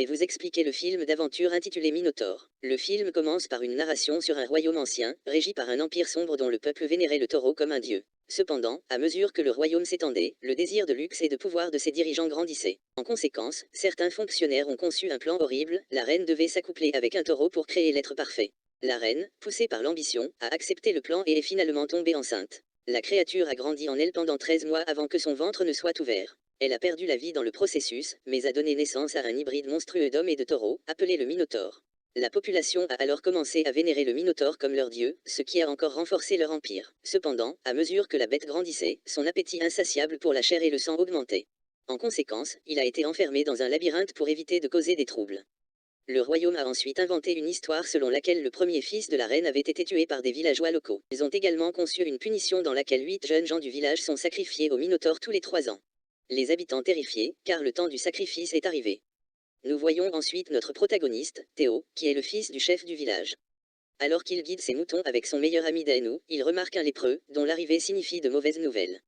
Et vous expliquer le film d'aventure intitulé Minotaure. Le film commence par une narration sur un royaume ancien, régi par un empire sombre dont le peuple vénérait le taureau comme un dieu. Cependant, à mesure que le royaume s'étendait, le désir de luxe et de pouvoir de ses dirigeants grandissait. En conséquence, certains fonctionnaires ont conçu un plan horrible, la reine devait s'accoupler avec un taureau pour créer l'être parfait. La reine, poussée par l'ambition, a accepté le plan et est finalement tombée enceinte. La créature a grandi en elle pendant 13 mois avant que son ventre ne soit ouvert. Elle a perdu la vie dans le processus, mais a donné naissance à un hybride monstrueux d'homme et de taureau, appelé le Minotaure. La population a alors commencé à vénérer le Minotaure comme leur dieu, ce qui a encore renforcé leur empire. Cependant, à mesure que la bête grandissait, son appétit insatiable pour la chair et le sang augmentait. En conséquence, il a été enfermé dans un labyrinthe pour éviter de causer des troubles. Le royaume a ensuite inventé une histoire selon laquelle le premier fils de la reine avait été tué par des villageois locaux. Ils ont également conçu une punition dans laquelle 8 jeunes gens du village sont sacrifiés au Minotaure tous les 3 ans. Les habitants terrifiés, car le temps du sacrifice est arrivé. Nous voyons ensuite notre protagoniste, Théo, qui est le fils du chef du village. Alors qu'il guide ses moutons avec son meilleur ami Danou, il remarque un lépreux, dont l'arrivée signifie de mauvaises nouvelles.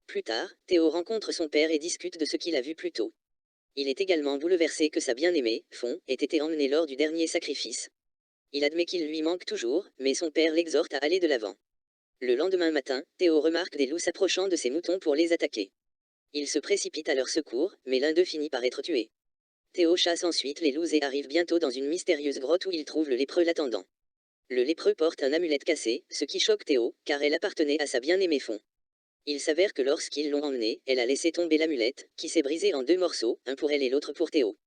Plus tard, Théo rencontre son père et discute de ce qu'il a vu plus tôt. Il est également bouleversé que sa bien-aimée, Fon, ait été emmenée lors du dernier sacrifice. Il admet qu'il lui manque toujours, mais son père l'exhorte à aller de l'avant. Le lendemain matin, Théo remarque des loups s'approchant de ses moutons pour les attaquer. Il se précipite à leur secours, mais l'un d'eux finit par être tué. Théo chasse ensuite les loups et arrive bientôt dans une mystérieuse grotte où il trouve le lépreux l'attendant. Le lépreux porte un amulette cassé, ce qui choque Théo, car elle appartenait à sa bien-aimée Fon. Il s'avère que lorsqu'ils l'ont emmenée, elle a laissé tomber l'amulette, qui s'est brisée en 2 morceaux, un pour elle et l'autre pour Théo.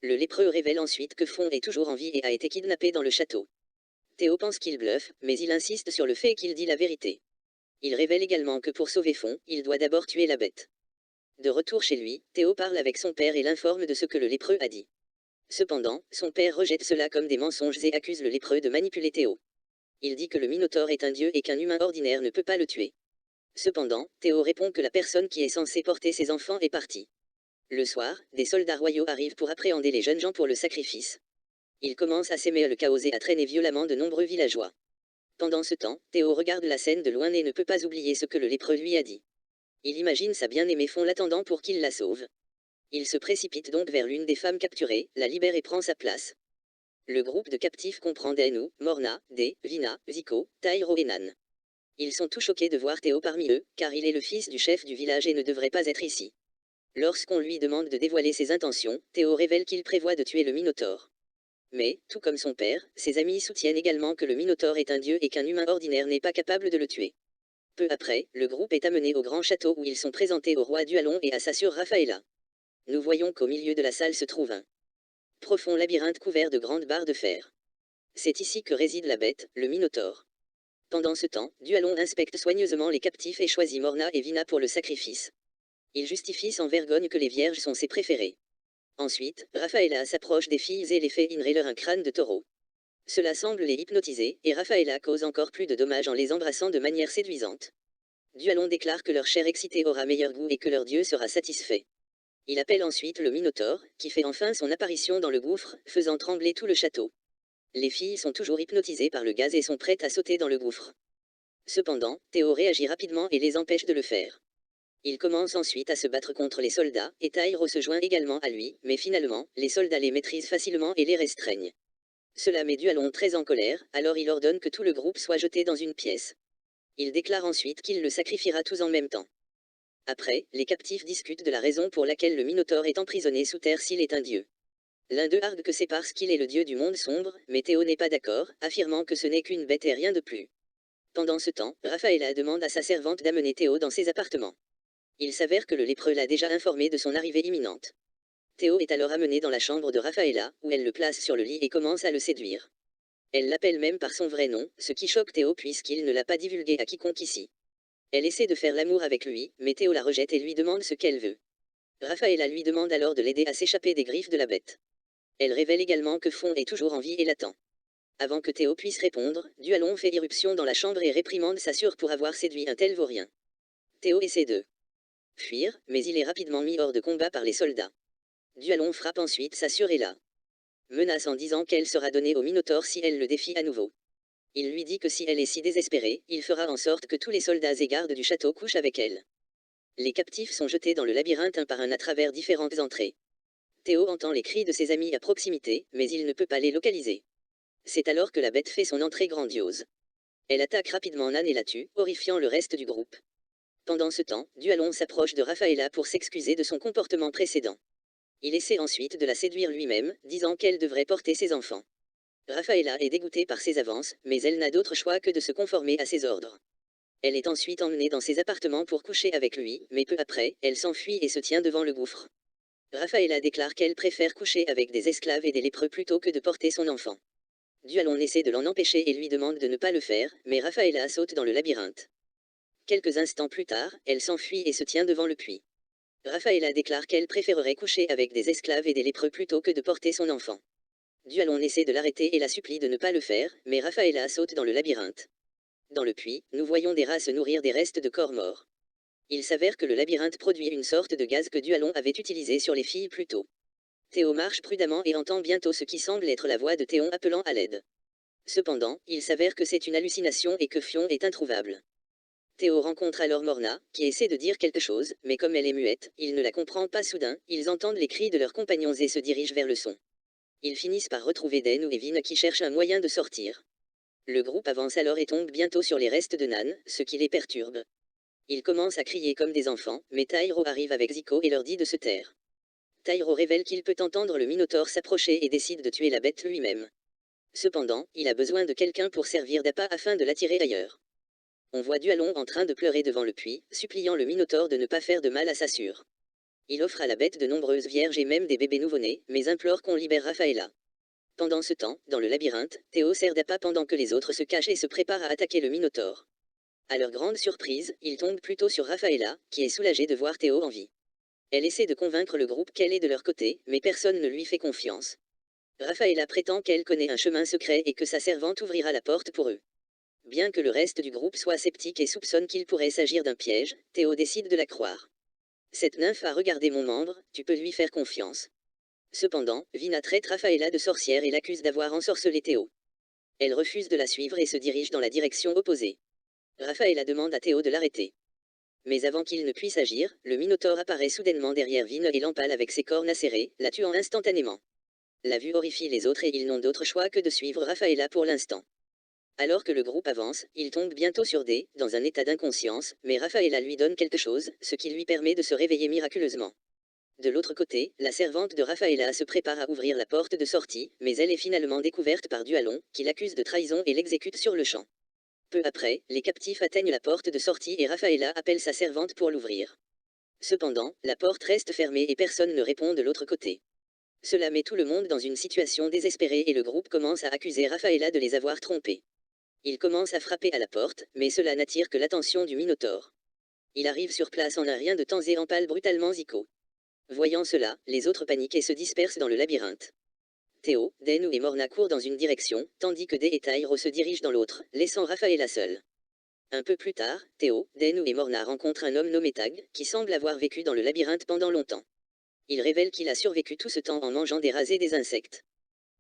Le lépreux révèle ensuite que Fon est toujours en vie et a été kidnappé dans le château. Théo pense qu'il bluffe, mais il insiste sur le fait qu'il dit la vérité. Il révèle également que pour sauver Fon, il doit d'abord tuer la bête. De retour chez lui, Théo parle avec son père et l'informe de ce que le lépreux a dit. Cependant, son père rejette cela comme des mensonges et accuse le lépreux de manipuler Théo. Il dit que le Minotaure est un dieu et qu'un humain ordinaire ne peut pas le tuer. Cependant, Théo répond que la personne qui est censée porter ses enfants est partie. Le soir, des soldats royaux arrivent pour appréhender les jeunes gens pour le sacrifice. Ils commencent à s'aimer le chaos et à traîner violemment de nombreux villageois. Pendant ce temps, Théo regarde la scène de loin et ne peut pas oublier ce que le lépreux lui a dit. Il imagine sa bien-aimée Fon l'attendant pour qu'il la sauve. Il se précipite donc vers l'une des femmes capturées, la libère et prend sa place. Le groupe de captifs comprend Danou, Morna, Dé, Vina, Zico, Taïro et Nan. Ils sont tout choqués de voir Théo parmi eux, car il est le fils du chef du village et ne devrait pas être ici. Lorsqu'on lui demande de dévoiler ses intentions, Théo révèle qu'il prévoit de tuer le Minotaure. Mais, tout comme son père, ses amis soutiennent également que le Minotaure est un dieu et qu'un humain ordinaire n'est pas capable de le tuer. Peu après, le groupe est amené au grand château où ils sont présentés au roi Dualon et à sa sœur Raphaëlla. Nous voyons qu'au milieu de la salle se trouve un profond labyrinthe couvert de grandes barres de fer. C'est ici que réside la bête, le Minotaure. Pendant ce temps, Dualon inspecte soigneusement les captifs et choisit Morna et Vina pour le sacrifice. Il justifie sans vergogne que les vierges sont ses préférées. Ensuite, Raphaëlla s'approche des filles et les fait inhaler un crâne de taureau. Cela semble les hypnotiser, et Raphaëlla cause encore plus de dommages en les embrassant de manière séduisante. Dualon déclare que leur chair excitée aura meilleur goût et que leur dieu sera satisfait. Il appelle ensuite le Minotaure, qui fait enfin son apparition dans le gouffre, faisant trembler tout le château. Les filles sont toujours hypnotisées par le gaz et sont prêtes à sauter dans le gouffre. Cependant, Théo réagit rapidement et les empêche de le faire. Il commence ensuite à se battre contre les soldats, et Taïro se joint également à lui, mais finalement, les soldats les maîtrisent facilement et les restreignent. Cela met Dualon très en colère, alors il ordonne que tout le groupe soit jeté dans une pièce. Il déclare ensuite qu'il le sacrifiera tous en même temps. Après, les captifs discutent de la raison pour laquelle le Minotaure est emprisonné sous terre s'il est un dieu. L'un d'eux argue que c'est parce qu'il est le dieu du monde sombre, mais Théo n'est pas d'accord, affirmant que ce n'est qu'une bête et rien de plus. Pendant ce temps, Raphaëlla demande à sa servante d'amener Théo dans ses appartements. Il s'avère que le lépreux l'a déjà informé de son arrivée imminente. Théo est alors amené dans la chambre de Raphaëlla, où elle le place sur le lit et commence à le séduire. Elle l'appelle même par son vrai nom, ce qui choque Théo puisqu'il ne l'a pas divulgué à quiconque ici. Elle essaie de faire l'amour avec lui, mais Théo la rejette et lui demande ce qu'elle veut. Raphaëlla lui demande alors de l'aider à s'échapper des griffes de la bête. Elle révèle également que Fon est toujours en vie et l'attend. Avant que Théo puisse répondre, Dualon fait irruption dans la chambre et réprimande sa sœur pour avoir séduit un tel vaurien. Théo essaie de fuir, mais il est rapidement mis hors de combat par les soldats. Dualon frappe ensuite sa sœur Ella. Menace en disant qu'elle sera donnée au Minotaure si elle le défie à nouveau. Il lui dit que si elle est si désespérée, il fera en sorte que tous les soldats et gardes du château couchent avec elle. Les captifs sont jetés dans le labyrinthe un par un à travers différentes entrées. Théo entend les cris de ses amis à proximité, mais il ne peut pas les localiser. C'est alors que la bête fait son entrée grandiose. Elle attaque rapidement Nan et la tue, horrifiant le reste du groupe. Pendant ce temps, Dualon s'approche de Rafaela pour s'excuser de son comportement précédent. Il essaie ensuite de la séduire lui-même, disant qu'elle devrait porter ses enfants. Rafaela est dégoûtée par ses avances, mais elle n'a d'autre choix que de se conformer à ses ordres. Elle est ensuite emmenée dans ses appartements pour coucher avec lui, mais peu après, elle s'enfuit et se tient devant le gouffre. Rafaela déclare qu'elle préfère coucher avec des esclaves et des lépreux plutôt que de porter son enfant. Dualon essaie de l'en empêcher et lui demande de ne pas le faire, mais Rafaela saute dans le labyrinthe. Quelques instants plus tard, elle s'enfuit et se tient devant le puits. Rafaela déclare qu'elle préférerait coucher avec des esclaves et des lépreux plutôt que de porter son enfant. Dualon essaie de l'arrêter et la supplie de ne pas le faire, mais Rafaela saute dans le labyrinthe. Dans le puits, nous voyons des rats se nourrir des restes de corps morts. Il s'avère que le labyrinthe produit une sorte de gaz que Dualon avait utilisé sur les filles plus tôt. Théo marche prudemment et entend bientôt ce qui semble être la voix de Théon appelant à l'aide. Cependant, il s'avère que c'est une hallucination et que Fion est introuvable. Théo rencontre alors Morna, qui essaie de dire quelque chose, mais comme elle est muette, il ne la comprend pas. Soudain, ils entendent les cris de leurs compagnons et se dirigent vers le son. Ils finissent par retrouver Den ou Evin qui cherchent un moyen de sortir. Le groupe avance alors et tombe bientôt sur les restes de Nan, ce qui les perturbe. Ils commencent à crier comme des enfants, mais Tyro arrive avec Zico et leur dit de se taire. Tyro révèle qu'il peut entendre le Minotaure s'approcher et décide de tuer la bête lui-même. Cependant, il a besoin de quelqu'un pour servir d'appât afin de l'attirer ailleurs. On voit Dualon en train de pleurer devant le puits, suppliant le Minotaure de ne pas faire de mal à sa sœur. Il offre à la bête de nombreuses vierges et même des bébés nouveau-nés, mais implore qu'on libère Rafaela. Pendant ce temps, dans le labyrinthe, Théo sert d'appât pendant que les autres se cachent et se préparent à attaquer le Minotaure. À leur grande surprise, ils tombent plutôt sur Rafaela, qui est soulagée de voir Théo en vie. Elle essaie de convaincre le groupe qu'elle est de leur côté, mais personne ne lui fait confiance. Rafaela prétend qu'elle connaît un chemin secret et que sa servante ouvrira la porte pour eux. Bien que le reste du groupe soit sceptique et soupçonne qu'il pourrait s'agir d'un piège, Théo décide de la croire. Cette nymphe a regardé mon membre, tu peux lui faire confiance. Cependant, Vina traite Rafaela de sorcière et l'accuse d'avoir ensorcelé Théo. Elle refuse de la suivre et se dirige dans la direction opposée. Rafaela demande à Théo de l'arrêter. Mais avant qu'il ne puisse agir, le Minotaure apparaît soudainement derrière Vina et l'empale avec ses cornes acérées, la tuant instantanément. La vue horrifie les autres et ils n'ont d'autre choix que de suivre Rafaela pour l'instant. Alors que le groupe avance, il tombe bientôt sur D, dans un état d'inconscience, mais Rafaela lui donne quelque chose, ce qui lui permet de se réveiller miraculeusement. De l'autre côté, la servante de Rafaela se prépare à ouvrir la porte de sortie, mais elle est finalement découverte par Dualon, qui l'accuse de trahison et l'exécute sur le champ. Peu après, les captifs atteignent la porte de sortie et Rafaela appelle sa servante pour l'ouvrir. Cependant, la porte reste fermée et personne ne répond de l'autre côté. Cela met tout le monde dans une situation désespérée et le groupe commence à accuser Rafaela de les avoir trompés. Il commence à frapper à la porte, mais cela n'attire que l'attention du Minotaure. Il arrive sur place en un rien de temps et empale brutalement Zico. Voyant cela, les autres paniquent et se dispersent dans le labyrinthe. Théo, Denu et Morna courent dans une direction, tandis que Dé et Tyro se dirigent dans l'autre, laissant Rafaela seule. Un peu plus tard, Théo, Denu et Morna rencontrent un homme nommé Tag, qui semble avoir vécu dans le labyrinthe pendant longtemps. Il révèle qu'il a survécu tout ce temps en mangeant des rats et des insectes.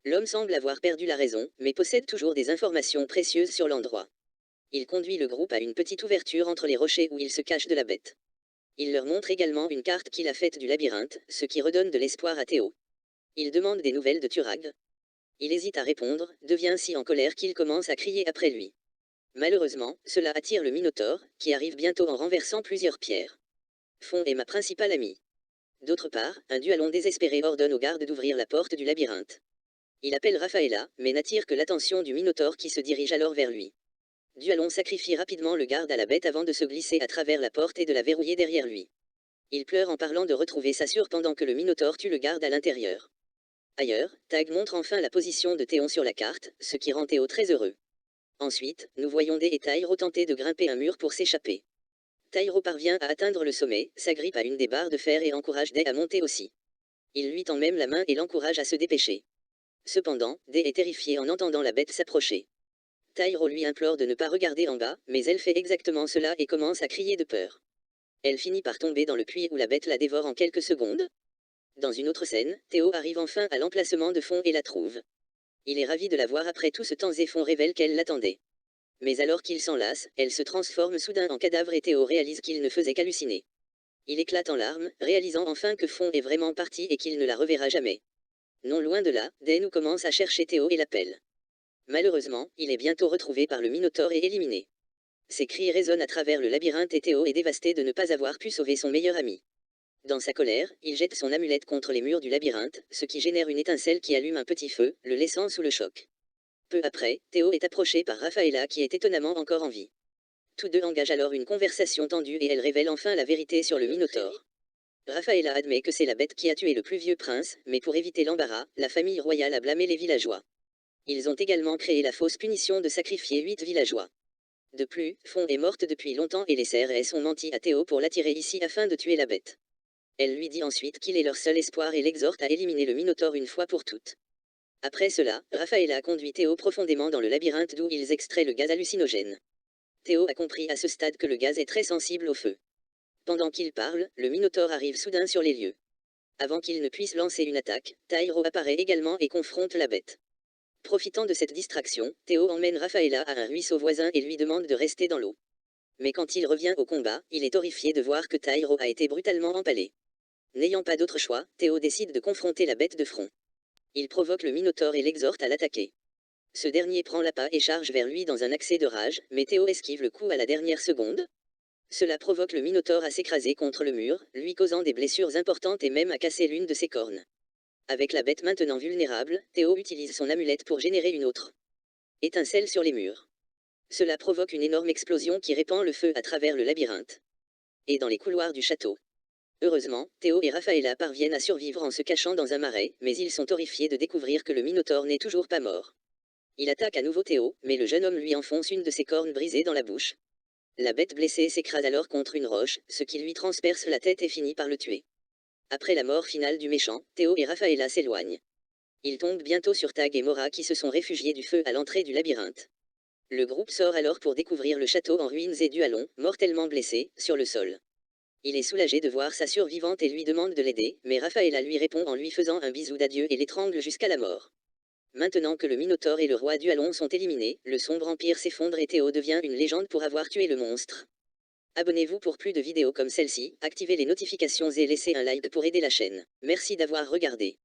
L'homme semble avoir perdu la raison, mais possède toujours des informations précieuses sur l'endroit. Il conduit le groupe à une petite ouverture entre les rochers où il se cache de la bête. Il leur montre également une carte qu'il a faite du labyrinthe, ce qui redonne de l'espoir à Théo. Il demande des nouvelles de Turag. Il hésite à répondre, devient si en colère qu'il commence à crier après lui. Malheureusement, cela attire le Minotaure, qui arrive bientôt en renversant plusieurs pierres. Fon est ma principale amie. D'autre part, un Dualon désespéré ordonne aux gardes d'ouvrir la porte du labyrinthe. Il appelle Rafaela, mais n'attire que l'attention du Minotaure qui se dirige alors vers lui. Dualon sacrifie rapidement le garde à la bête avant de se glisser à travers la porte et de la verrouiller derrière lui. Il pleure en parlant de retrouver sa sœur pendant que le Minotaure tue le garde à l'intérieur. Ailleurs, Tag montre enfin la position de Théon sur la carte, ce qui rend Théo très heureux. Ensuite, nous voyons Dé et Tyro tenter de grimper un mur pour s'échapper. Tyro parvient à atteindre le sommet, s'agrippe à une des barres de fer et encourage Dé à monter aussi. Il lui tend même la main et l'encourage à se dépêcher. Cependant, Dé est terrifiée en entendant la bête s'approcher. Tyro lui implore de ne pas regarder en bas, mais elle fait exactement cela et commence à crier de peur. Elle finit par tomber dans le puits où la bête la dévore en quelques secondes. Dans une autre scène, Théo arrive enfin à l'emplacement de Fon et la trouve. Il est ravi de la voir après tout ce temps et Fon révèle qu'elle l'attendait. Mais alors qu'il s'en lasse, elle se transforme soudain en cadavre et Théo réalise qu'il ne faisait qu'halluciner. Il éclate en larmes, réalisant enfin que Fon est vraiment parti et qu'il ne la reverra jamais. Non loin de là, Denu commence à chercher Théo et l'appelle. Malheureusement, il est bientôt retrouvé par le Minotaure et éliminé. Ses cris résonnent à travers le labyrinthe et Théo est dévasté de ne pas avoir pu sauver son meilleur ami. Dans sa colère, il jette son amulette contre les murs du labyrinthe, ce qui génère une étincelle qui allume un petit feu, le laissant sous le choc. Peu après, Théo est approché par Raphaëla qui est étonnamment encore en vie. Tous deux engagent alors une conversation tendue et elle révèle enfin la vérité sur le Minotaure. Raphaëla admet que c'est la bête qui a tué le plus vieux prince, mais pour éviter l'embarras, la famille royale a blâmé les villageois. Ils ont également créé la fausse punition de sacrifier 8 villageois. De plus, Fon est morte depuis longtemps et les CRS ont menti à Théo pour l'attirer ici afin de tuer la bête. Elle lui dit ensuite qu'il est leur seul espoir et l'exhorte à éliminer le Minotaure une fois pour toutes. Après cela, Raphaëla conduit Théo profondément dans le labyrinthe d'où ils extraient le gaz hallucinogène. Théo a compris à ce stade que le gaz est très sensible au feu. Pendant qu'il parle, le Minotaure arrive soudain sur les lieux. Avant qu'il ne puisse lancer une attaque, Tyro apparaît également et confronte la bête. Profitant de cette distraction, Théo emmène Raphaëla à un ruisseau voisin et lui demande de rester dans l'eau. Mais quand il revient au combat, il est horrifié de voir que Tyro a été brutalement empalé. N'ayant pas d'autre choix, Théo décide de confronter la bête de front. Il provoque le Minotaure et l'exhorte à l'attaquer. Ce dernier prend l'appât et charge vers lui dans un accès de rage, mais Théo esquive le coup à la dernière seconde. Cela provoque le Minotaure à s'écraser contre le mur, lui causant des blessures importantes et même à casser l'une de ses cornes. Avec la bête maintenant vulnérable, Théo utilise son amulette pour générer une autre étincelle sur les murs. Cela provoque une énorme explosion qui répand le feu à travers le labyrinthe et dans les couloirs du château. Heureusement, Théo et Raphaëla parviennent à survivre en se cachant dans un marais, mais ils sont horrifiés de découvrir que le Minotaure n'est toujours pas mort. Il attaque à nouveau Théo, mais le jeune homme lui enfonce une de ses cornes brisées dans la bouche. La bête blessée s'écrase alors contre une roche, ce qui lui transperce la tête et finit par le tuer. Après la mort finale du méchant, Théo et Raphaëla s'éloignent. Ils tombent bientôt sur Tag et Mora qui se sont réfugiés du feu à l'entrée du labyrinthe. Le groupe sort alors pour découvrir le château en ruines et Dualon, mortellement blessé, sur le sol. Il est soulagé de voir sa survivante et lui demande de l'aider, mais Raphaëla lui répond en lui faisant un bisou d'adieu et l'étrangle jusqu'à la mort. Maintenant que le Minotaure et le roi Dualon sont éliminés, le sombre empire s'effondre et Théo devient une légende pour avoir tué le monstre. Abonnez-vous pour plus de vidéos comme celle-ci, activez les notifications et laissez un like pour aider la chaîne. Merci d'avoir regardé.